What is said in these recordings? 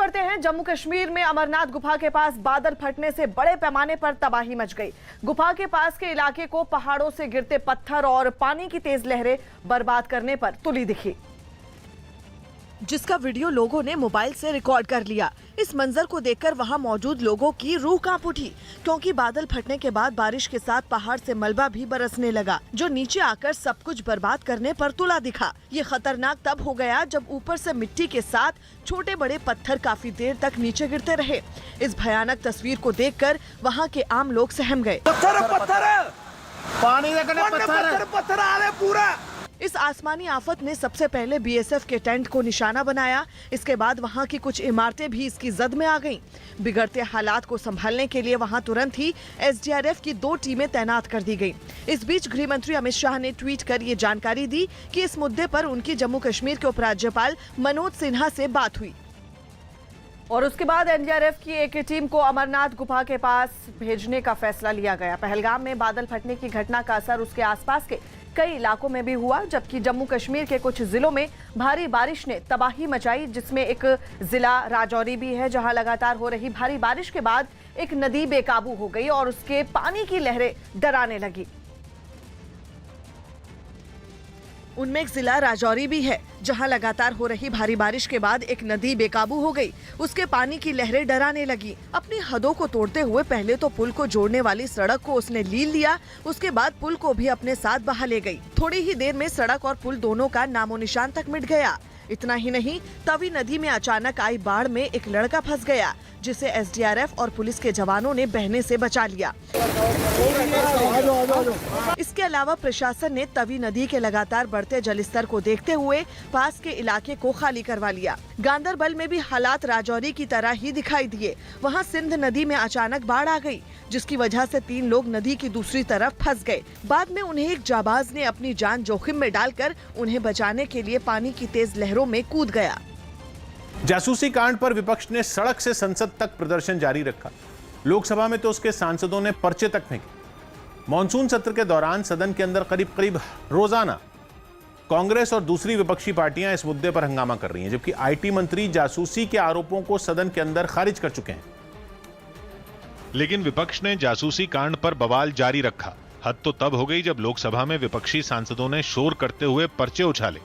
बढ़ते हैं। जम्मू कश्मीर में अमरनाथ गुफा के पास बादल फटने से बड़े पैमाने पर तबाही मच गई। गुफा के पास के इलाके को पहाड़ों से गिरते पत्थर और पानी की तेज लहरें बर्बाद करने पर तुली दिखी, जिसका वीडियो लोगों ने मोबाइल से रिकॉर्ड कर लिया। इस मंजर को देखकर वहां मौजूद लोगों की रूह कांप उठी, क्योंकि बादल फटने के बाद बारिश के साथ पहाड़ से मलबा भी बरसने लगा, जो नीचे आकर सब कुछ बर्बाद करने पर तुला दिखा। ये खतरनाक तब हो गया जब ऊपर से मिट्टी के साथ छोटे बड़े पत्थर काफी देर तक नीचे गिरते रहे। इस भयानक तस्वीर को देखकर वहाँ के आम लोग सहम गए। पत्थर आ रहे पूरा। इस आसमानी आफत ने सबसे पहले बीएसएफ के टेंट को निशाना बनाया। इसके बाद वहां की कुछ इमारतें भी इसकी जद में आ गईं। बिगड़ते हालात को संभालने के लिए वहां तुरंत ही एसडीआरएफ की 2 टीमें तैनात कर दी गईं। इस बीच गृह मंत्री अमित शाह ने ट्वीट कर ये जानकारी दी कि इस मुद्दे पर उनकी जम्मू कश्मीर के उपराज्यपाल मनोज सिन्हा से बात हुई और उसके बाद एनडीआरएफ की एक टीम को अमरनाथ गुफा के पास भेजने का फैसला लिया गया। पहलगाम में बादल फटने की घटना का असर उसके आसपास के कई इलाकों में भी हुआ, जबकि जम्मू कश्मीर के कुछ जिलों में भारी बारिश ने तबाही मचाई, जिसमें एक जिला राजौरी भी है, जहां लगातार हो रही भारी बारिश के बाद एक नदी बेकाबू हो गई और उसके पानी की लहरें डराने लगी। उनमें एक जिला राजौरी भी है, जहां लगातार हो रही भारी बारिश के बाद एक नदी बेकाबू हो गई, उसके पानी की लहरें डराने लगी। अपनी हदों को तोड़ते हुए पहले तो पुल को जोड़ने वाली सड़क को उसने लील लिया, उसके बाद पुल को भी अपने साथ बहा ले गई। थोड़ी ही देर में सड़क और पुल दोनों का नामो निशान तक मिट गया। इतना ही नहीं, तवी नदी में अचानक आई बाढ़ में एक लड़का फंस गया, जिसे एसडीआरएफ और पुलिस के जवानों ने बहने से बचा लिया। इसके अलावा प्रशासन ने तवी नदी के लगातार बढ़ते जलस्तर को देखते हुए पास के इलाके को खाली करवा लिया। गांदरबल में भी हालात राजौरी की तरह ही दिखाई दिए। वहां सिंध नदी में अचानक बाढ़ आ गई, जिसकी वजह से 3 लोग नदी की दूसरी तरफ फंस गए। बाद में उन्हें एक जाबाज ने अपनी जान जोखिम में डालकर उन्हें बचाने के लिए पानी की तेज लहरों में कूद गया। जासूसी कांड पर विपक्ष ने सड़क से संसद तक प्रदर्शन जारी रखा। लोकसभा में तो उसके सांसदों ने पर्चे तक फेंके। मॉनसून सत्र के दौरान सदन के अंदर करीब रोजाना कांग्रेस और दूसरी विपक्षी पार्टियां इस मुद्दे पर हंगामा कर रही हैं, जबकि आईटी मंत्री जासूसी के आरोपों को सदन के अंदर खारिज कर चुके हैं। लेकिन विपक्ष ने जासूसी कांड पर बवाल जारी रखा। हद तो तब हो गई जब लोकसभा में विपक्षी सांसदों ने शोर करते हुए पर्चे उछाले।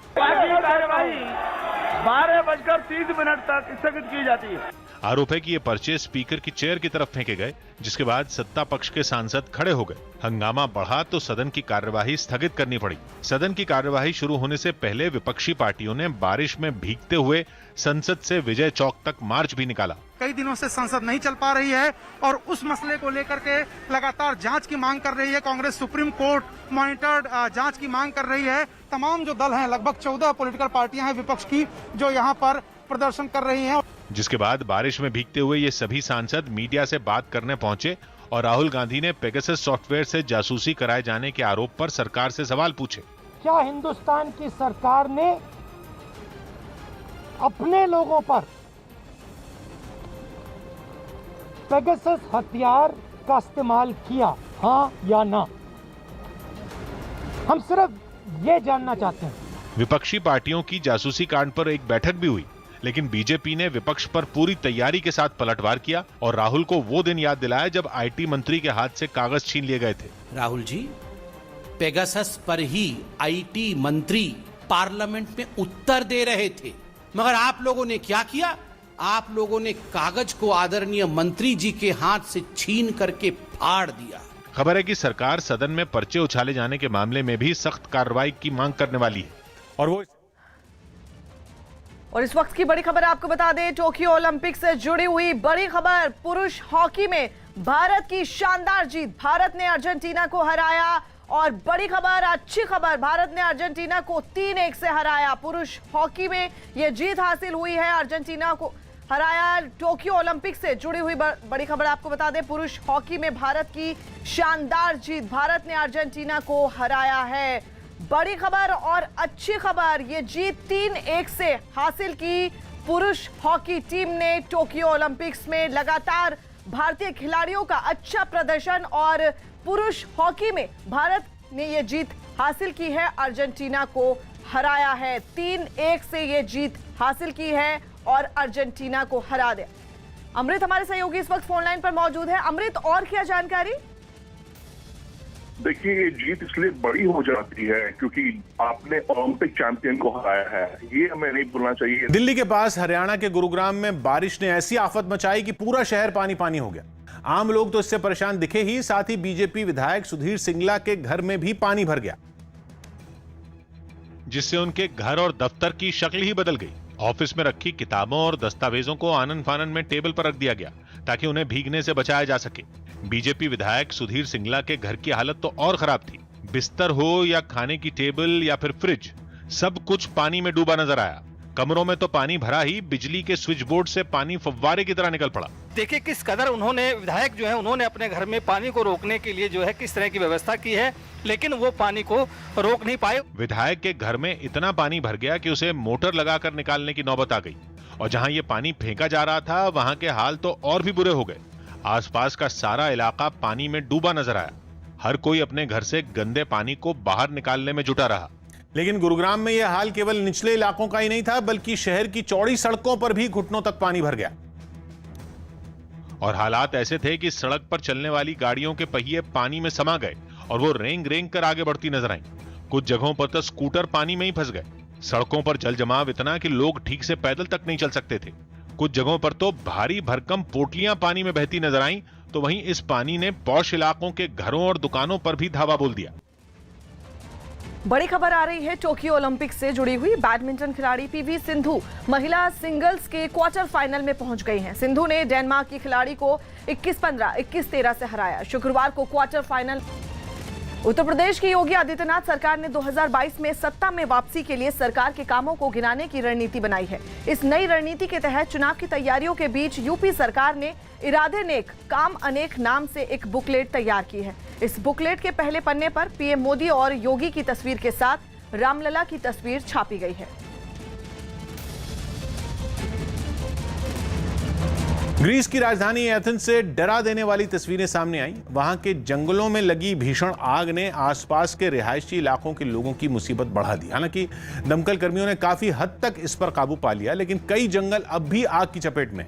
12:30 तक स्थगित की जाती है। आरोप है कि ये पर्चे स्पीकर की चेयर की तरफ फेंके गए, जिसके बाद सत्ता पक्ष के सांसद खड़े हो गए। हंगामा बढ़ा तो सदन की कार्यवाही स्थगित करनी पड़ी। सदन की कार्यवाही शुरू होने से पहले विपक्षी पार्टियों ने बारिश में भीगते हुए संसद से विजय चौक तक मार्च भी निकाला। कई दिनों से संसद नहीं चल पा रही है और उस मसले को लेकर के लगातार जांच की मांग कर रही है। कांग्रेस सुप्रीम कोर्ट मॉनिटर्ड जांच की मांग कर रही है। तमाम जो दल हैं, लगभग 14 पॉलिटिकल पार्टियां हैं विपक्ष की, जो यहाँ पर प्रदर्शन कर रही हैं। जिसके बाद बारिश में भीगते हुए ये सभी सांसद मीडिया से बात करने पहुंचे और राहुल गांधी ने पेगासस सॉफ्टवेयर से जासूसी कराए जाने के आरोप पर सरकार से सवाल पूछे। क्या हिंदुस्तान की सरकार ने अपने लोगों पर पेगासस हथियार का इस्तेमाल किया, हाँ या ना? हम सिर्फ ये जानना चाहते हैं। विपक्षी पार्टियों की जासूसी कांड पर एक बैठक भी हुई, लेकिन बीजेपी ने विपक्ष पर पूरी तैयारी के साथ पलटवार किया और राहुल को वो दिन याद दिलाया जब आईटी मंत्री के हाथ से कागज छीन लिए गए थे। राहुल जी, पेगासस पर ही आईटी मंत्री पार्लियामेंट में उत्तर दे रहे थे, मगर आप लोगों ने क्या किया? आप लोगों ने कागज को आदरणीय मंत्री जी के हाथ से छीन करके फाड़ दिया। खबर है कि सरकार सदन में पर्चे उछाले जाने के मामले में भी सख्त कार्रवाई की मांग करने वाली है। और इस वक्त की बड़ी खबर आपको बता दें, टोक्यो ओलंपिक से जुड़ी हुई बड़ी खबर। पुरुष हॉकी में भारत की शानदार जीत। भारत ने अर्जेंटीना को हराया और बड़ी खबर, अच्छी खबर, भारत ने अर्जेंटीना को 3-1 से हराया। पुरुष हॉकी में यह जीत हासिल हुई है, अर्जेंटीना को हराया। टोक्यो ओलंपिक से जुड़ी हुई बड़ी खबर आपको बता दें, पुरुष हॉकी में भारत की शानदार जीत। भारत ने अर्जेंटीना को हराया है। बड़ी खबर और अच्छी खबर, ये जीत 3-1 से हासिल की पुरुष हॉकी टीम ने टोक्यो ओलंपिक्स में। लगातार भारतीय खिलाड़ियों का अच्छा प्रदर्शन और पुरुष हॉकी में भारत ने ये जीत हासिल की है, अर्जेंटीना को हराया है। 3-1 से ये जीत हासिल की है और अर्जेंटीना को हरा दिया। अमृत हमारे सहयोगी इस वक्त फोन लाइन पर मौजूद है। अमृत, और क्या जानकारी? देखिए, ये जीत इसलिए बड़ी हो जाती है क्योंकि आपने ओलंपिक चैंपियन को हराया है, ये हमें नहीं भूलना चाहिए। दिल्ली के पास हरियाणा के गुरुग्राम में बारिश ने ऐसी आफत मचाई कि पूरा शहर पानी पानी हो गया। आम लोग तो इससे परेशान दिखे ही, साथ ही बीजेपी विधायक सुधीर सिंगला के घर में भी पानी भर गया, जिससे उनके घर और दफ्तर की शक्ल ही बदल गई। ऑफिस में रखी किताबों और दस्तावेजों को आनन फानन में टेबल पर रख दिया गया ताकि उन्हें भीगने से बचाया जा सके। बीजेपी विधायक सुधीर सिंगला के घर की हालत तो और खराब थी। बिस्तर हो या खाने की टेबल या फिर फ्रिज, सब कुछ पानी में डूबा नजर आया। कमरों में तो पानी भरा ही, बिजली के स्विच बोर्ड से पानी फव्वारे की तरह निकल पड़ा। देखिए किस कदर उन्होंने, विधायक जो है उन्होंने अपने घर में पानी को रोकने के लिए जो है किस तरह की व्यवस्था की है, लेकिन वो पानी को रोक नहीं पाए। विधायक के घर में इतना पानी भर गया कि उसे मोटर लगाकर निकालने की नौबत आ गई, और जहां ये पानी फेंका जा रहा था वहां के हाल तो और भी बुरे हो गए। आसपास का सारा इलाका पानी में डूबा नजर आया। हर कोई अपने घर से गंदे पानी को बाहर निकालने में जुटा रहा। लेकिन गुरुग्राम में यह हाल केवल निचले इलाकों का ही नहीं था, बल्कि शहर की चौड़ी सड़कों पर भी घुटनों तक पानी भर गया। और हालात ऐसे थे कि सड़क पर चलने वाली गाड़ियों के पहिए पानी में समा गए और वो रेंग रेंग कर आगे बढ़ती नजर आईं। कुछ जगहों पर तो स्कूटर पानी में ही फंस गए। सड़कों पर जल जमाव इतना कि लोग ठीक से पैदल तक नहीं चल सकते थे। कुछ जगहों पर तो भारी भरकम पोटलियां पानी में बहती नजर आईं, तो वहीं इस पानी ने पौष इलाकों के घरों और दुकानों पर भी धावा बोल दिया। बड़ी खबर आ रही है टोक्यो ओलंपिक से जुड़ी हुई। बैडमिंटन खिलाड़ी पीवी सिंधु महिला सिंगल्स के क्वार्टर फाइनल में पहुंच गई हैं। सिंधु ने डेनमार्क की खिलाड़ी को 21-15, 21-13 से हराया। शुक्रवार को क्वार्टर फाइनल। उत्तर प्रदेश की योगी आदित्यनाथ सरकार ने 2022 में सत्ता में वापसी के लिए सरकार के कामों को गिनाने की रणनीति बनाई है। इस नई रणनीति के तहत चुनाव की तैयारियों के बीच यूपी सरकार ने इरादे नेक काम अनेक नाम से एक बुकलेट तैयार की है। इस बुकलेट के पहले पन्ने पर पीएम मोदी और योगी की तस्वीर के साथ रामलला की तस्वीर छापी गई है। ग्रीस की राजधानी एथेंस से डरा देने वाली तस्वीरें सामने आई। वहां के जंगलों में लगी भीषण आग ने आसपास के रिहायशी इलाकों के लोगों की मुसीबत बढ़ा दी। हालांकि दमकल कर्मियों ने काफी हद तक इस पर काबू पा लिया, लेकिन कई जंगल अब भी आग की चपेट में,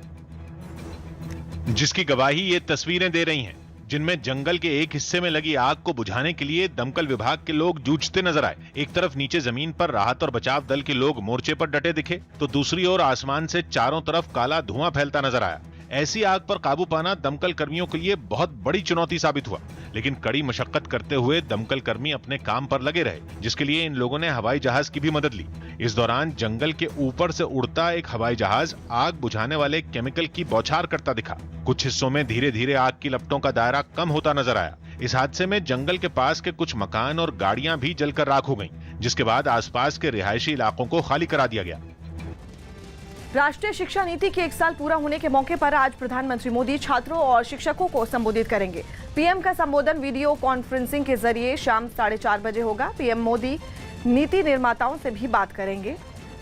जिसकी गवाही ये तस्वीरें दे रही हैं, जिनमें जंगल के एक हिस्से में लगी आग को बुझाने के लिए दमकल विभाग के लोग जूझते नजर आए। एक तरफ नीचे जमीन पर राहत और बचाव दल के लोग मोर्चे पर डटे दिखे, तो दूसरी ओर आसमान से चारों तरफ काला धुआं फैलता नजर आया। ऐसी आग पर काबू पाना दमकल कर्मियों के लिए बहुत बड़ी चुनौती साबित हुआ, लेकिन कड़ी मशक्कत करते हुए दमकल कर्मी अपने काम पर लगे रहे, जिसके लिए इन लोगों ने हवाई जहाज की भी मदद ली। इस दौरान जंगल के ऊपर से उड़ता एक हवाई जहाज आग बुझाने वाले केमिकल की बौछार करता दिखा। कुछ हिस्सों में धीरे धीरे आग की लपटों का दायरा कम होता नजर आया। इस हादसे में जंगल के पास के कुछ मकान और गाड़ियां भी जलकर राख हो गईं, जिसके बाद आसपास के रिहायशी इलाकों को खाली करा दिया गया। राष्ट्रीय शिक्षा नीति के 1 साल पूरा होने के मौके पर आज प्रधानमंत्री मोदी छात्रों और शिक्षकों को संबोधित करेंगे। पीएम का संबोधन वीडियो कॉन्फ्रेंसिंग के जरिए शाम 4:30 बजे होगा। पीएम मोदी नीति निर्माताओं से भी बात करेंगे।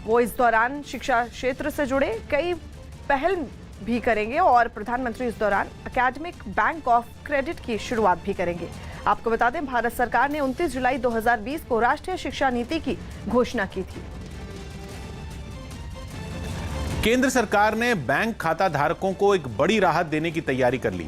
वो इस दौरान शिक्षा क्षेत्र से जुड़े कई पहल भी करेंगे और प्रधानमंत्री इस दौरान एकेडमिक बैंक ऑफ क्रेडिट की शुरुआत भी करेंगे। आपको बता दें, भारत सरकार ने 29 जुलाई 2020 को राष्ट्रीय शिक्षा नीति की घोषणा की थी। केंद्र सरकार ने बैंक खाता धारकों को एक बड़ी राहत देने की तैयारी कर ली।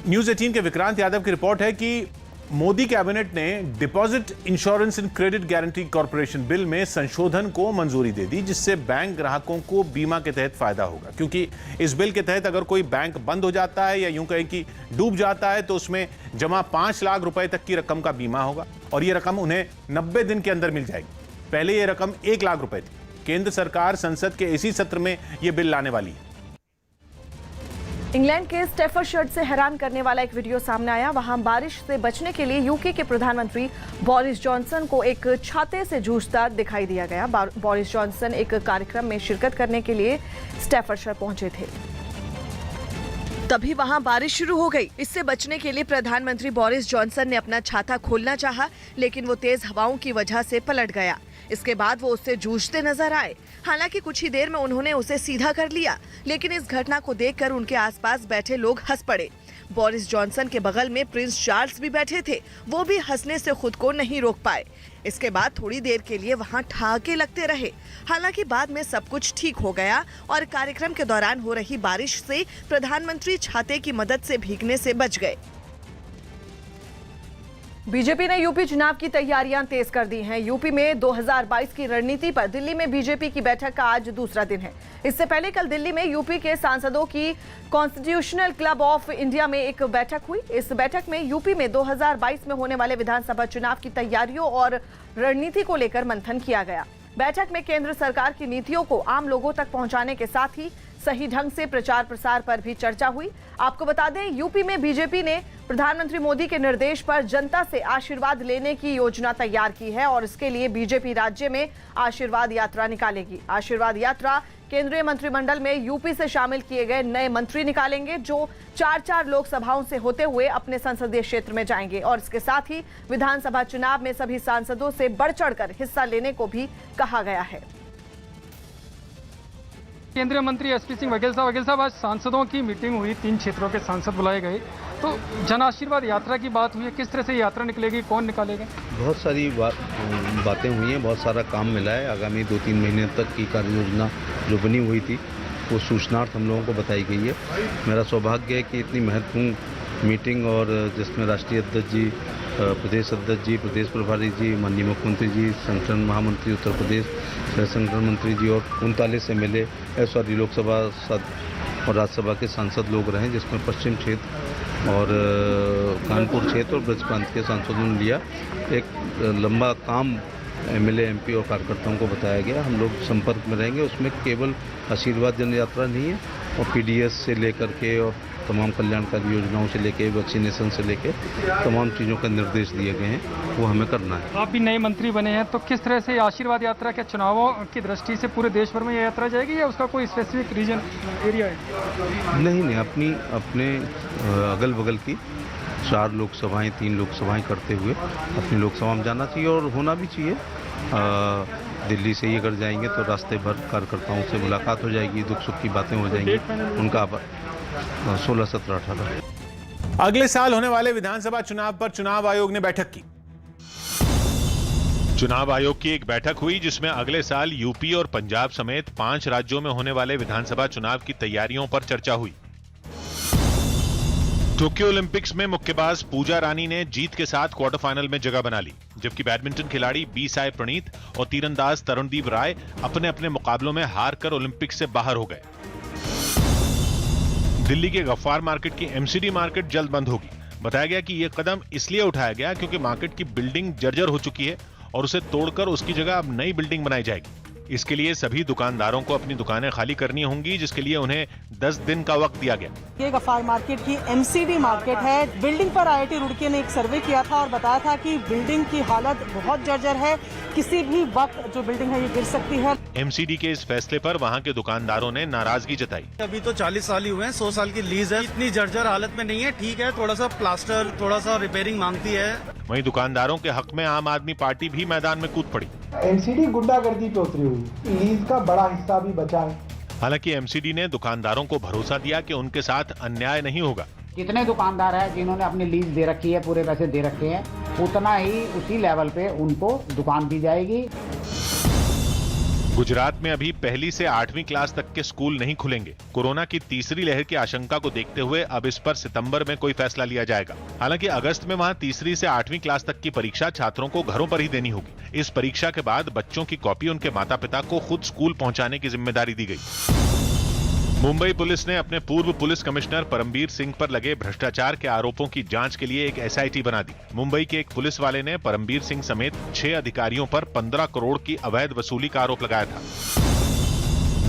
न्यूज 18 के विक्रांत यादव की रिपोर्ट है कि मोदी कैबिनेट ने deposit insurance and credit guarantee corporation bill में संशोधन को मंजूरी दे दी, जिससे बैंक ग्राहकों को बीमा के तहत फायदा होगा। क्योंकि इस बिल के तहत अगर कोई बैंक बंद हो जाता है या यूं कहें कि डूब जाता है, तो उसमें जमा 5 लाख रुपए तक की रकम का बीमा होगा और यह रकम उन्हें 90 दिन के अंदर मिल जाएगी। पहले यह रकम 1 लाख रुपए थी। केंद्र सरकार संसद के इसी सत्र में यह बिल लाने वाली है। इंग्लैंड के स्टैफर्डशायर से हैरान करने वाला एक वीडियो सामने आया। वहां बारिश से बचने के लिए यूके के प्रधानमंत्री बोरिस जॉनसन को एक छाते से जूझता दिखाई दिया गया। बोरिस जॉनसन एक कार्यक्रम में शिरकत करने के लिए स्टैफर्डशायर पहुंचे थे, तभी वहां बारिश शुरू हो गई। इससे बचने के लिए प्रधानमंत्री बोरिस जॉनसन ने अपना छाता खोलना चाहा, लेकिन वो तेज हवाओं की वजह से पलट गया। इसके बाद वो उससे जूझते नजर आए। हालांकि कुछ ही देर में उन्होंने उसे सीधा कर लिया, लेकिन इस घटना को देखकर उनके आसपास बैठे लोग हंस पड़े। बोरिस जॉनसन के बगल में प्रिंस चार्ल्स भी बैठे थे, वो भी हंसने से खुद को नहीं रोक पाए। इसके बाद थोड़ी देर के लिए वहां ठहाके लगते रहे। हालांकि बाद में सब कुछ ठीक हो गया और कार्यक्रम के दौरान हो रही बारिश से प्रधानमंत्री छाते की मदद से भीगने से बच गए। बीजेपी ने यूपी चुनाव की तैयारियां तेज कर दी हैं। यूपी में 2022 की रणनीति पर दिल्ली में बीजेपी की बैठक का आज दूसरा दिन है। इससे पहले कल दिल्ली में यूपी के सांसदों की कॉन्स्टिट्यूशनल क्लब ऑफ इंडिया में एक बैठक हुई। इस बैठक में यूपी में 2022 में होने वाले विधानसभा चुनाव की तैयारियों और रणनीति को लेकर मंथन किया गया। बैठक में केंद्र सरकार की नीतियों को आम लोगों तक पहुंचाने के साथ ही सही ढंग से प्रचार प्रसार पर भी चर्चा हुई। आपको बता दें, यूपी में बीजेपी ने प्रधानमंत्री मोदी के निर्देश पर जनता से आशीर्वाद लेने की योजना तैयार की है और इसके लिए बीजेपी राज्य में आशीर्वाद यात्रा निकालेगी। आशीर्वाद यात्रा केंद्रीय मंत्रिमंडल में यूपी से शामिल किए गए नए मंत्री निकालेंगे, जो 4-4 लोकसभाओं से होते हुए अपने संसदीय क्षेत्र में जाएंगे और इसके साथ ही विधानसभा चुनाव में सभी सांसदों से बढ़ चढ़कर हिस्सा लेने को भी कहा गया है। केंद्रीय मंत्री एसपी सिंह वघेल साहब आज सांसदों की मीटिंग हुई, 3 क्षेत्रों के सांसद बुलाए गए, तो जन आशीर्वाद यात्रा की बात हुई है। किस तरह से यात्रा निकलेगी, कौन निकालेगा? बहुत सारी बातें हुई हैं, बहुत सारा काम मिला है। आगामी 2-3 महीने तक की कार्य योजना जो बनी हुई थी वो सूचनार्थ हम लोगों को बताई गई है। मेरा सौभाग्य है कि इतनी महत्वपूर्ण मीटिंग और जिसमें राष्ट्रीय अध्यक्ष जी, प्रदेश अध्यक्ष जी, प्रदेश प्रभारी जी, माननीय मुख्यमंत्री जी, संगठन महामंत्री उत्तर प्रदेश, संगठन मंत्री जी और 39 MLA लोकसभा और राज्यसभा के सांसद लोग रहे, जिसमें पश्चिम क्षेत्र और कानपुर क्षेत्र और ब्रज प्रांत के सांसदों ने लिया। एक लंबा काम MLA, MP और कार्यकर्ताओं को बताया गया। हम लोग संपर्क में रहेंगे। उसमें केवल आशीर्वाद जन यात्रा नहीं है और PDS से लेकर के और तमाम कल्याणकारी योजनाओं से लेके, वैक्सीनेशन से लेके तमाम चीज़ों का निर्देश दिए गए हैं, वो हमें करना है। आप भी नए मंत्री बने हैं, तो किस तरह से आशीर्वाद यात्रा के चुनावों की दृष्टि से पूरे देश भर में ये यात्रा जाएगी या उसका कोई स्पेसिफिक रीजन एरिया है? नहीं, अपने अगल बगल की 4 लोकसभाएं, 3 लोकसभाएं करते हुए अपनी लोकसभा में जाना चाहिए और होना भी चाहिए। दिल्ली से ही अगर जाएंगे तो रास्ते भर कार्यकर्ताओं से मुलाकात हो जाएगी, दुख सुख की बातें हो जाएंगी। उनका 16, 17, 18 अगले साल होने वाले विधानसभा चुनाव पर चुनाव आयोग ने बैठक की। चुनाव आयोग की एक बैठक हुई जिसमें अगले साल यूपी और पंजाब समेत 5 राज्यों में होने वाले विधानसभा चुनाव की तैयारियों पर चर्चा हुई। टोक्यो ओलंपिक्स में मुक्केबाज पूजा रानी ने जीत के साथ क्वार्टर फाइनल में जगह बना ली, जबकि बैडमिंटन खिलाड़ी बी साई प्रणीत और तीरंदाज तरुणदीप राय अपने अपने मुकाबलों में हार कर ओलंपिक से बाहर हो गए। दिल्ली के गफ्फार मार्केट की MCD मार्केट जल्द बंद होगी। बताया गया कि यह कदम इसलिए उठाया गया क्योंकि मार्केट की बिल्डिंग जर्जर हो चुकी है और उसे तोड़कर उसकी जगह अब नई बिल्डिंग बनाई जाएगी। इसके लिए सभी दुकानदारों को अपनी दुकानें खाली करनी होंगी, जिसके लिए उन्हें 10 दिन का वक्त दिया गया। ये गफ्फार मार्केट की MCD मार्केट है। बिल्डिंग पर IIT रुड़की ने एक सर्वे किया था और बताया था कि बिल्डिंग की हालत बहुत जर्जर है, किसी भी वक्त जो बिल्डिंग है ये गिर सकती है। MCD के इस फैसले पर वहां के दुकानदारों ने नाराजगी जताई। अभी तो 40 साल ही हुए हैं, 100 साल की लीज है, इतनी जर्जर हालत में नहीं है। ठीक है, थोड़ा सा प्लास्टर, थोड़ा सा रिपेयरिंग मांगती है। वहीं दुकानदारों के हक में आम आदमी पार्टी भी मैदान में कूद पड़ी। MCD गुंडागर्दी पे उतरी हुई, लीज का बड़ा हिस्सा भी बचा है। हालांकि MCD ने दुकानदारों को भरोसा दिया कि उनके साथ अन्याय नहीं होगा। कितने दुकानदार हैं जिन्होंने अपनी लीज दे रखी है, पूरे पैसे दे रखे हैं, उतना ही उसी लेवल पे उनको दुकान दी जाएगी। गुजरात में अभी 1ली से 8वीं क्लास तक के स्कूल नहीं खुलेंगे। कोरोना की तीसरी लहर की आशंका को देखते हुए अब इस पर सितंबर में कोई फैसला लिया जाएगा। हालांकि अगस्त में वहां तीसरी से 8वीं क्लास तक की परीक्षा छात्रों को घरों पर ही देनी होगी। इस परीक्षा के बाद बच्चों की कॉपी उनके माता पिता को खुद स्कूल पहुंचाने की जिम्मेदारी दी गई। मुंबई पुलिस ने अपने पूर्व पुलिस कमिश्नर परमबीर सिंह पर लगे भ्रष्टाचार के आरोपों की जांच के लिए एक SIT बना दी। मुंबई के एक पुलिस वाले ने परमबीर सिंह समेत 6 अधिकारियों पर 15 करोड़ की अवैध वसूली का आरोप लगाया था।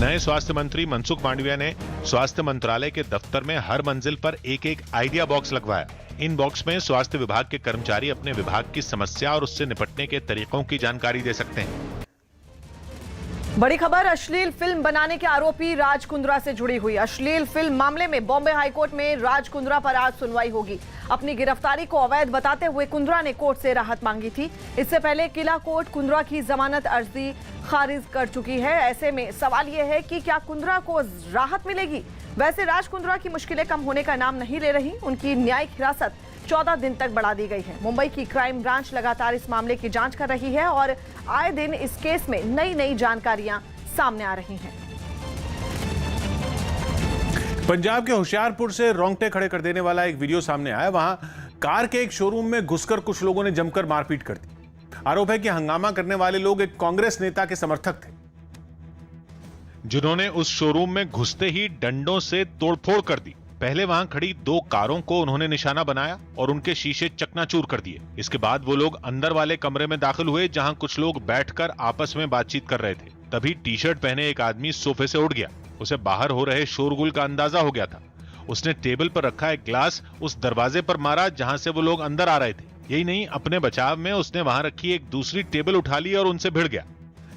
नए स्वास्थ्य मंत्री मनसुख मांडविया ने स्वास्थ्य मंत्रालय के दफ्तर में हर मंजिल पर एक आइडिया बॉक्स लगवाया। इन बॉक्स में स्वास्थ्य विभाग के कर्मचारी अपने विभाग की समस्या और उससे निपटने के तरीकों की जानकारी दे सकते हैं। बड़ी खबर अश्लील फिल्म बनाने के आरोपी राज कुंद्रा से जुड़ी हुई। अश्लील फिल्म मामले में बॉम्बे हाईकोर्ट में राज कुंद्रा पर आज सुनवाई होगी। अपनी गिरफ्तारी को अवैध बताते हुए कुंद्रा ने कोर्ट से राहत मांगी थी। इससे पहले किला कोर्ट कुंद्रा की जमानत अर्जी खारिज कर चुकी है। ऐसे में सवाल यह है कि क्या कुंद्रा को राहत मिलेगी। वैसे राज कुंद्रा की मुश्किलें कम होने का नाम नहीं ले रही। उनकी न्यायिक हिरासत 14 दिन तक बढ़ा दी गई है। मुंबई की क्राइम ब्रांच लगातार इस मामले की जांच कर रही है और आए दिन इस केस में नई जानकारियां सामने आ रही हैं। पंजाब के होशियारपुर से रोंगटे खड़े कर देने वाला एक वीडियो सामने आया। वहां कार के एक शोरूम में घुसकर कुछ लोगों ने जमकर मारपीट कर दी। आरोप है कि हंगामा करने वाले लोग एक कांग्रेस नेता के समर्थक थे, जिन्होंने उस शोरूम में घुसते ही डंडों से तोड़फोड़ कर दी। पहले वहां खड़ी 2 कारों को उन्होंने निशाना बनाया और उनके शीशे चकनाचूर कर दिए। इसके बाद वो लोग अंदर वाले कमरे में दाखिल हुए, जहां कुछ लोग बैठकर आपस में बातचीत कर रहे थे। तभी टी-शर्ट पहने एक आदमी सोफे से उठ गया। उसे बाहर हो रहे शोरगुल का अंदाजा हो गया था। उसने टेबल पर रखा एक ग्लास उस दरवाजे पर मारा जहां से वो लोग अंदर आ रहे थे। यही नहीं, अपने बचाव में उसने वहां रखी एक दूसरी टेबल उठा ली और उनसे भिड़ गया।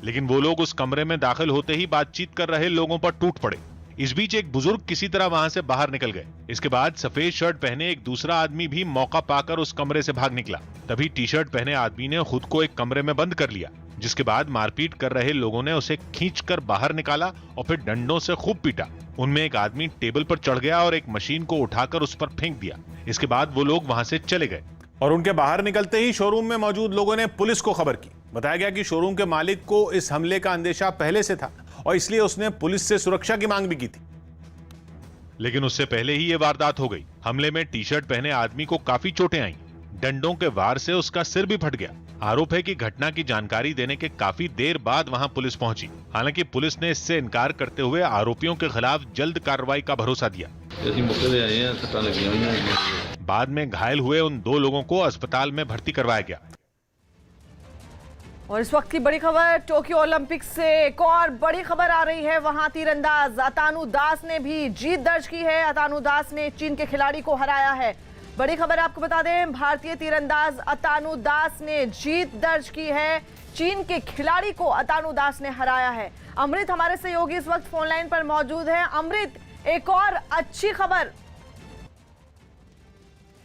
लेकिन वो लोग उस कमरे में दाखिल होते ही बातचीत कर रहे लोगों पर टूट पड़े। इस बीच एक बुजुर्ग किसी तरह वहां से बाहर निकल गए। इसके बाद सफेद शर्ट पहने एक दूसरा आदमी भी मौका पाकर उस कमरे से भाग निकला। तभी टी-शर्ट पहने आदमी ने खुद को एक कमरे में बंद कर लिया, जिसके बाद मारपीट कर रहे लोगों ने उसे खींचकर बाहर निकाला और फिर डंडों से खूब पीटा। उनमें एक आदमी टेबल पर चढ़ गया और एक मशीन को उठाकर उस पर फेंक दिया। इसके बाद वो लोग वहां से चले गए और उनके बाहर निकलते ही शोरूम में मौजूद लोगों ने पुलिस को खबर की। बताया गया कि शोरूम के मालिक को इस हमले का अंदेशा पहले से था और इसलिए उसने पुलिस से सुरक्षा की मांग भी की थी। लेकिन उससे पहले ही ये वारदात हो गई। हमले में टी-शर्ट पहने आदमी को काफी चोटें आईं। डंडों के वार से उसका सिर भी फट गया। आरोप है कि घटना की जानकारी देने के काफी देर बाद वहां पुलिस पहुंची। हालांकि पुलिस ने इससे इनकार करते हुए आरोपियों के खिलाफ जल्द कार्रवाई का भरोसा दिया। बाद में घायल हुए उन 2 लोगों को अस्पताल में भर्ती करवाया गया। और इस वक्त की बड़ी खबर टोक्यो ओलंपिक्स से एक और बड़ी खबर आ रही है। वहां तीरंदाज अतानु दास ने भी जीत दर्ज की है। अतानु दास ने चीन के खिलाड़ी को हराया है। बड़ी खबर आपको बता दें, भारतीय तीरंदाज अतानु दास ने जीत दर्ज की है। चीन के खिलाड़ी को अतानु दास ने हराया है। अमृत हमारे सहयोगी इस वक्त फोन लाइन पर मौजूद है। अमृत, एक और अच्छी खबर,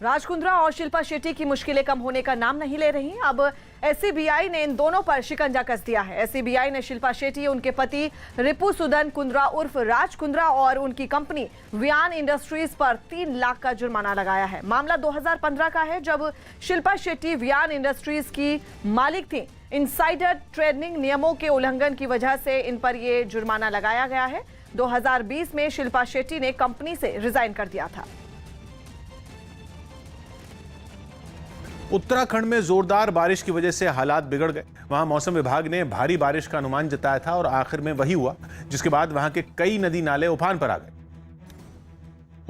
राज कुंद्रा और शिल्पा शेट्टी की मुश्किलें कम होने का नाम नहीं ले रही। अब एससीबीआई ने इन दोनों पर शिकंजा कस दिया है। एससीबीआई ने शिल्पा शेट्टी, उनके पति रिपुसुदन कुंद्रा उर्फ राज कुंद्रा और उनकी कंपनी वियान इंडस्ट्रीज पर 3 लाख का जुर्माना लगाया है। मामला 2015 का है, जब शिल्पा शेट्टी वियान इंडस्ट्रीज की मालिक थी। इनसाइडर ट्रेडिंग नियमों के उल्लंघन की वजह से इन पर यह जुर्माना लगाया गया है। 2020 में शिल्पा शेट्टी ने कंपनी से रिजाइन कर दिया था। उत्तराखंड में जोरदार बारिश की वजह से हालात बिगड़ गए। वहां मौसम विभाग ने भारी बारिश का अनुमान जताया था और आखिर में वही हुआ, जिसके बाद वहां के कई नदी नाले उफान पर आ गए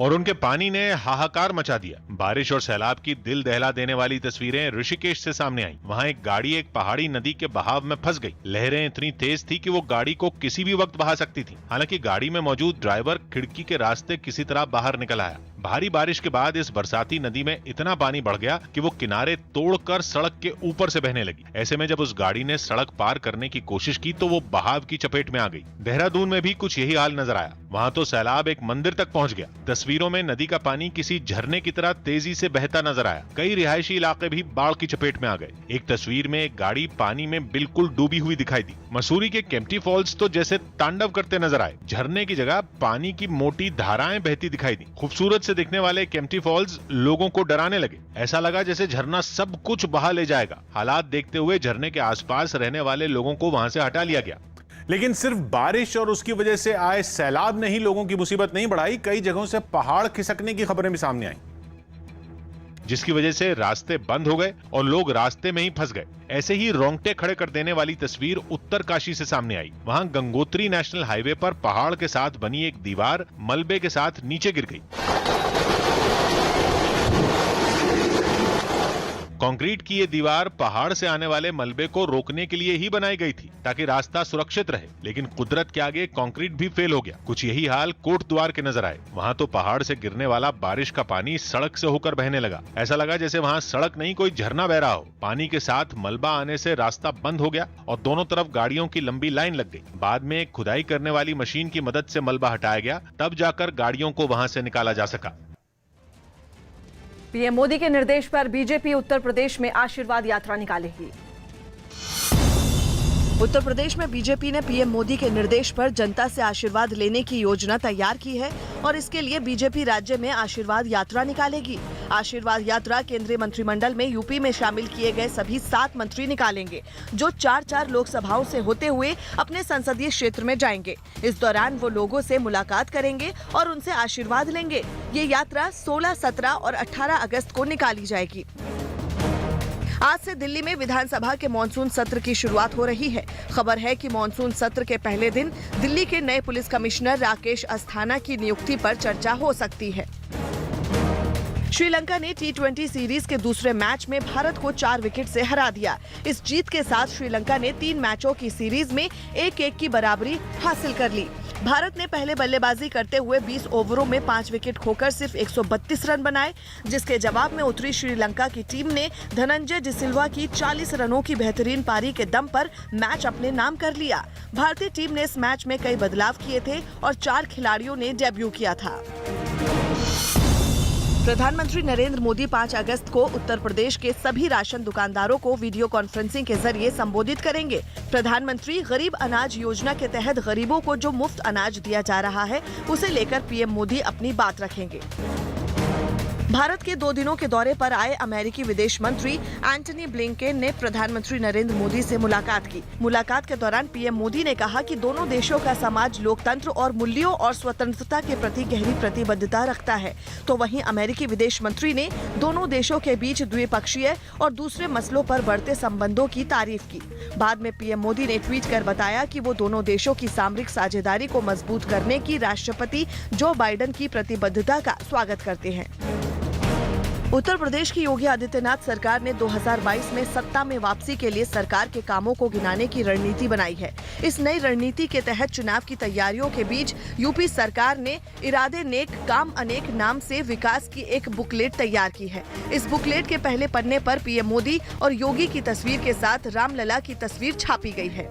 और उनके पानी ने हाहाकार मचा दिया। बारिश और सैलाब की दिल दहला देने वाली तस्वीरें ऋषिकेश से सामने आई। वहां एक गाड़ी एक पहाड़ी नदी के बहाव में फंस गई। लहरें इतनी तेज थी कि वो गाड़ी को किसी भी वक्त बहा सकती थी। हालांकि गाड़ी में मौजूद ड्राइवर खिड़की के रास्ते किसी तरह बाहर निकल आया। भारी बारिश के बाद इस बरसाती नदी में इतना पानी बढ़ गया कि वो किनारे तोड़कर सड़क के ऊपर से बहने लगी। ऐसे में जब उस गाड़ी ने सड़क पार करने की कोशिश की तो वो बहाव की चपेट में आ गई। देहरादून में भी कुछ यही हाल नजर आया। वहां तो सैलाब एक मंदिर तक पहुंच गया। तस्वीरों में नदी का पानी किसी झरने की तरह तेजी से बहता नजर आया। कई रिहायशी इलाके भी बाढ़ की चपेट में आ गए। एक तस्वीर में एक गाड़ी पानी में बिल्कुल डूबी हुई दिखाई दी। मसूरी के केम्प्टी फॉल्स तो जैसे तांडव करते नजर आए। झरने की जगह पानी की मोटी धाराएं बहती दिखाई दी। खूबसूरत से दिखने वाले केम्प्टी फॉल्स लोगों को डराने लगे। ऐसा लगा जैसे झरना सब कुछ बहा ले जाएगा। हालात देखते हुए झरने के आसपास रहने वाले लोगों को वहां से हटा लिया गया। लेकिन सिर्फ बारिश और उसकी वजह से आए सैलाब ने ही लोगों की मुसीबत नहीं बढ़ाई। कई जगहों से पहाड़ खिसकने की खबरें भी सामने आई, जिसकी वजह से रास्ते बंद हो गए और लोग रास्ते में ही फंस गए। ऐसे ही रोंगटे खड़े कर देने वाली तस्वीर उत्तरकाशी से सामने आई। वहां गंगोत्री नेशनल हाईवे पर पहाड़ के साथ बनी एक दीवार मलबे के साथ नीचे गिर गई। कंक्रीट की ये दीवार पहाड़ से आने वाले मलबे को रोकने के लिए ही बनाई गई थी ताकि रास्ता सुरक्षित रहे, लेकिन कुदरत के आगे कंक्रीट भी फेल हो गया। कुछ यही हाल कोट द्वार के नजर आए। वहाँ तो पहाड़ से गिरने वाला बारिश का पानी सड़क से होकर बहने लगा। ऐसा लगा जैसे वहाँ सड़क नहीं कोई झरना बह रहा हो। पानी के साथ मलबा आने से रास्ता बंद हो गया और दोनों तरफ गाड़ियों की लंबी लाइन लग गई। बाद में खुदाई करने वाली मशीन की मदद से मलबा हटाया गया, तब जाकर गाड़ियों को वहाँ से निकाला जा सका। पीएम मोदी के निर्देश पर बीजेपी उत्तर प्रदेश में आशीर्वाद यात्रा निकालेगी। उत्तर प्रदेश में बीजेपी ने पीएम मोदी के निर्देश पर जनता से आशीर्वाद लेने की योजना तैयार की है और इसके लिए बीजेपी राज्य में आशीर्वाद यात्रा निकालेगी। आशीर्वाद यात्रा केंद्रीय मंत्रिमंडल में यूपी में शामिल किए गए सभी 7 मंत्री निकालेंगे, जो 4-4 लोकसभाओं से होते हुए अपने संसदीय क्षेत्र में जाएंगे। इस दौरान वो लोगों से मुलाकात करेंगे और उनसे आशीर्वाद लेंगे। ये यात्रा 16, 17 और 18 अगस्त को निकाली जाएगी। आज से दिल्ली में विधानसभा के मॉनसून सत्र की शुरुआत हो रही है। खबर है कि मॉनसून सत्र के पहले दिन दिल्ली के नए पुलिस कमिश्नर राकेश अस्थाना की नियुक्ति पर चर्चा हो सकती है। श्रीलंका ने T20 सीरीज के दूसरे मैच में भारत को 4 विकेट से हरा दिया। इस जीत के साथ श्रीलंका ने 3 मैचों की सीरीज में 1-1 की बराबरी हासिल कर ली। भारत ने पहले बल्लेबाजी करते हुए 20 ओवरों में 5 विकेट खोकर सिर्फ 132 रन बनाए, जिसके जवाब में उतरी श्रीलंका की टीम ने धनंजय डिसिल्वा की 40 रनों की बेहतरीन पारी के दम पर मैच अपने नाम कर लिया। भारतीय टीम ने इस मैच में कई बदलाव किए थे और 4 खिलाड़ियों ने डेब्यू किया था। प्रधानमंत्री नरेंद्र मोदी 5 अगस्त को उत्तर प्रदेश के सभी राशन दुकानदारों को वीडियो कॉन्फ्रेंसिंग के जरिए संबोधित करेंगे। प्रधानमंत्री गरीब अनाज योजना के तहत गरीबों को जो मुफ्त अनाज दिया जा रहा है, उसे लेकर पीएम मोदी अपनी बात रखेंगे। भारत के 2 दिनों के दौरे पर आए अमेरिकी विदेश मंत्री एंटनी ब्लिंकेन ने प्रधानमंत्री नरेंद्र मोदी से मुलाकात की। मुलाकात के दौरान पीएम मोदी ने कहा कि दोनों देशों का समाज लोकतंत्र और मूल्यों और स्वतंत्रता के प्रति गहरी प्रतिबद्धता रखता है। तो वहीं अमेरिकी विदेश मंत्री ने दोनों देशों के बीच द्विपक्षीय और दूसरे मसलों पर बढ़ते संबंधों की तारीफ की। बाद में पीएम मोदी ने ट्वीट कर बताया कि वो दोनों देशों की सामरिक साझेदारी को मजबूत करने की राष्ट्रपति जो बाइडेन की प्रतिबद्धता का स्वागत करते हैं। उत्तर प्रदेश की योगी आदित्यनाथ सरकार ने 2022 में सत्ता में वापसी के लिए सरकार के कामों को गिनाने की रणनीति बनाई है। इस नई रणनीति के तहत चुनाव की तैयारियों के बीच यूपी सरकार ने इरादे नेक काम अनेक नाम से विकास की एक बुकलेट तैयार की है। इस बुकलेट के पहले पन्ने पर पीएम मोदी और योगी की तस्वीर के साथ रामलला की तस्वीर छापी गई है।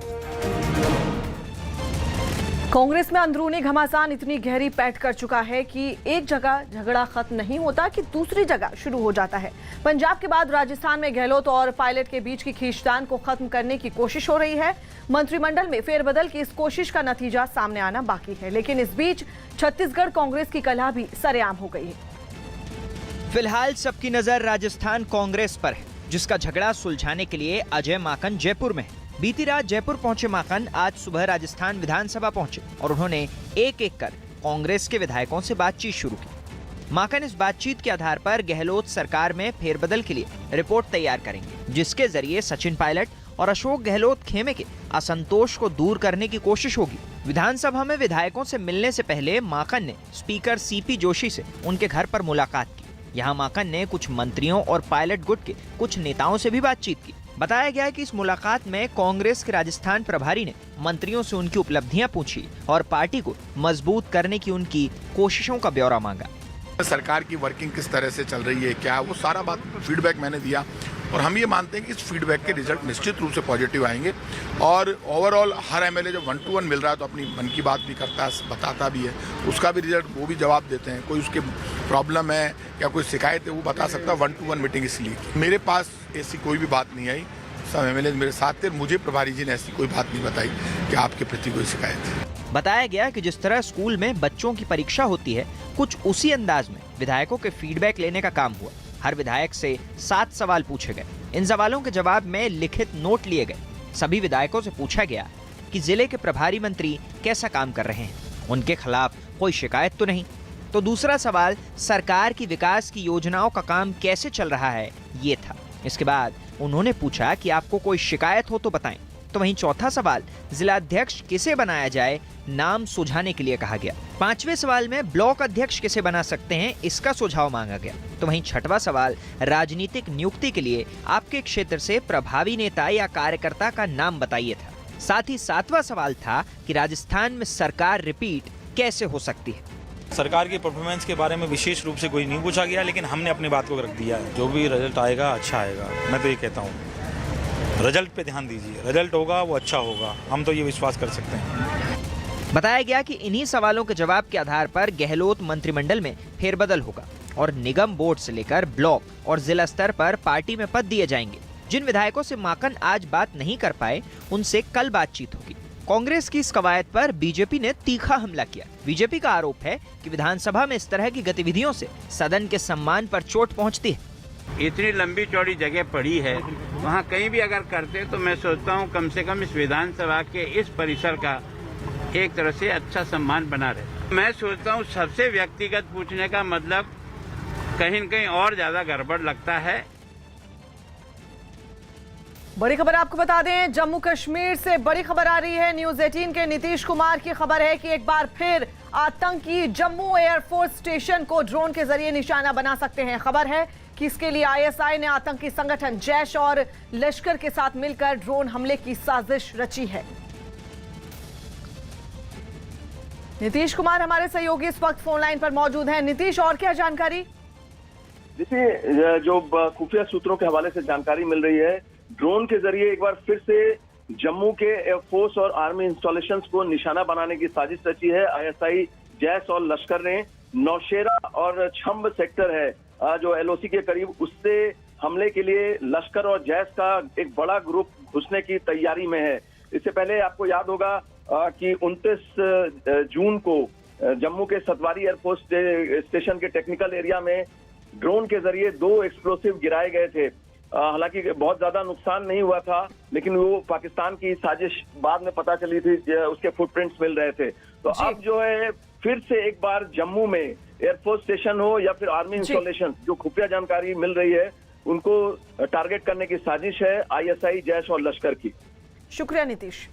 कांग्रेस में अंदरूनी घमासान इतनी गहरी पैठ कर चुका है कि एक जगह झगड़ा खत्म नहीं होता कि दूसरी जगह शुरू हो जाता है। पंजाब के बाद राजस्थान में गहलोत और पायलट के बीच की खींचतान को खत्म करने की कोशिश हो रही है। मंत्रिमंडल में फेरबदल की इस कोशिश का नतीजा सामने आना बाकी है, लेकिन इस बीच छत्तीसगढ़ कांग्रेस की कलह भी सरेआम हो गई है। फिलहाल सबकी नजर राजस्थान कांग्रेस पर है, जिसका झगड़ा सुलझाने के लिए अजय माकन जयपुर में है। बीती रात जयपुर पहुंचे माकन आज सुबह राजस्थान विधानसभा पहुंचे और उन्होंने एक-एक कर कांग्रेस के विधायकों से बातचीत शुरू की। माकन इस बातचीत के आधार पर गहलोत सरकार में फेरबदल के लिए रिपोर्ट तैयार करेंगे, जिसके जरिए सचिन पायलट और अशोक गहलोत खेमे के असंतोष को दूर करने की कोशिश होगी। विधानसभा में विधायकों से मिलने से पहले माकन ने स्पीकर सीपी जोशी से उनके घर पर मुलाकात की। यहाँ माकन ने कुछ मंत्रियों और पायलट गुट के कुछ नेताओं से भी बातचीत की। बताया गया कि इस मुलाकात में कांग्रेस के राजस्थान प्रभारी ने मंत्रियों से उनकी उपलब्धियां पूछी और पार्टी को मजबूत करने की उनकी कोशिशों का ब्यौरा मांगा। सरकार की वर्किंग किस तरह से चल रही है, क्या वो सारा बात फीडबैक मैंने दिया और हम ये मानते हैं कि इस फीडबैक के रिजल्ट निश्चित रूप से पॉजिटिव आएंगे। और ओवरऑल हर एमएलए जब 1-to-1 मिल रहा है तो अपनी मन की बात भी करता है, बताता भी है, उसका भी रिजल्ट वो भी जवाब देते हैं। कोई उसके प्रॉब्लम है या कोई शिकायत है वो बता सकता है। 1-to-1 मीटिंग इसलिए मेरे पास ऐसी कोई भी बात नहीं आई। सब एमएलए मेरे साथ थे, मुझे प्रभारी जी ने ऐसी कोई बात नहीं बताई कि आपके प्रति कोई शिकायत है। बताया गया कि जिस तरह स्कूल में बच्चों की परीक्षा होती है, कुछ उसी अंदाज में विधायकों के फीडबैक लेने का काम हुआ। हर विधायक से 7 सवाल पूछे गए। इन सवालों के जवाब में लिखित नोट लिए गए। सभी विधायकों से पूछा गया कि जिले के प्रभारी मंत्री कैसा काम कर रहे हैं, उनके खिलाफ कोई शिकायत तो नहीं। तो दूसरा सवाल सरकार की विकास की योजनाओं का काम कैसे चल रहा है, ये था। इसके बाद उन्होंने पूछा कि आपको कोई शिकायत हो तो बताएं। तो वहीं चौथा सवाल जिलाध्यक्ष किसे बनाया जाए, नाम सुझाने के लिए कहा गया। पांचवें सवाल में ब्लॉक अध्यक्ष किसे बना सकते हैं, इसका सुझाव मांगा गया। तो वहीं छठवां सवाल राजनीतिक नियुक्ति के लिए आपके क्षेत्र से प्रभावी नेता या कार्यकर्ता का नाम बताइए था। साथ ही सातवां सवाल था कि राजस्थान में सरकार रिपीट कैसे हो सकती है। सरकार की परफॉर्मेंस के बारे में विशेष रूप से कोई नहीं पूछा गया, लेकिन हमने अपनी बात को रख दिया है। जो भी रिजल्ट आएगा अच्छा आएगा। मैं तो ये कहता हूँ रिजल्ट पे ध्यान दीजिए, रिजल्ट होगा वो अच्छा होगा, हम तो ये विश्वास कर सकते हैं। बताया गया कि इन्हीं सवालों के जवाब के आधार पर गहलोत मंत्रिमंडल में फेरबदल होगा और निगम बोर्ड से लेकर ब्लॉक और जिला स्तर पर पार्टी में पद दिए जाएंगे। जिन विधायकों से माकन आज बात नहीं कर पाए उनसे कल बातचीत होगी। कांग्रेस की इस कवायद पर बीजेपी ने तीखा हमला किया। बीजेपी का आरोप है कि विधानसभा में इस तरह की गतिविधियों से सदन के सम्मान पर चोट पहुंचती है। इतनी लंबी चौड़ी जगह पड़ी है, वहाँ कहीं भी अगर करते तो मैं सोचता हूँ कम से कम इस विधानसभा के इस परिसर का एक तरह से अच्छा सम्मान बना रहे। मैं सोचता हूँ सबसे व्यक्तिगत पूछने का मतलब कहीं न कहीं और ज्यादा गड़बड़ लगता है। बड़ी खबर आपको बता दें, जम्मू कश्मीर से बड़ी खबर आ रही है। न्यूज 18 के नीतीश कुमार की खबर है कि एक बार फिर आतंकी जम्मू एयरफोर्स स्टेशन को ड्रोन के जरिए निशाना बना सकते हैं। खबर है कि इसके लिए आईएसआई ने आतंकी संगठन जैश और लश्कर के साथ मिलकर ड्रोन हमले की साजिश रची है। नीतीश कुमार हमारे सहयोगी इस वक्त फोन लाइन पर मौजूद हैं। नीतीश, और क्या जानकारी? देखिए, जो खुफिया सूत्रों के हवाले से जानकारी मिल रही है, ड्रोन के जरिए एक बार फिर से जम्मू के एयरफोर्स और आर्मी इंस्टॉलेशंस को निशाना बनाने की साजिश रची है। आईएसआई, जैश और लश्कर ने नौशेरा और छंब सेक्टर है जो एलओसी के करीब, उससे हमले के लिए लश्कर और जैश का एक बड़ा ग्रुप घुसने की तैयारी में है। इससे पहले आपको याद होगा कि 29 जून को जम्मू के सतवारी एयरफोर्स स्टेशन के टेक्निकल एरिया में ड्रोन के जरिए 2 एक्सप्लोसिव गिराए गए थे। हालांकि बहुत ज्यादा नुकसान नहीं हुआ था, लेकिन वो पाकिस्तान की साजिश बाद में पता चली थी, उसके फुटप्रिंट्स मिल रहे थे। तो अब जो है फिर से एक बार जम्मू में एयरफोर्स स्टेशन हो या फिर आर्मी इंस्टॉलेशन, जो खुफिया जानकारी मिल रही है, उनको टारगेट करने की साजिश है आईएसआई, जैश और लश्कर की। शुक्रिया नीतीश।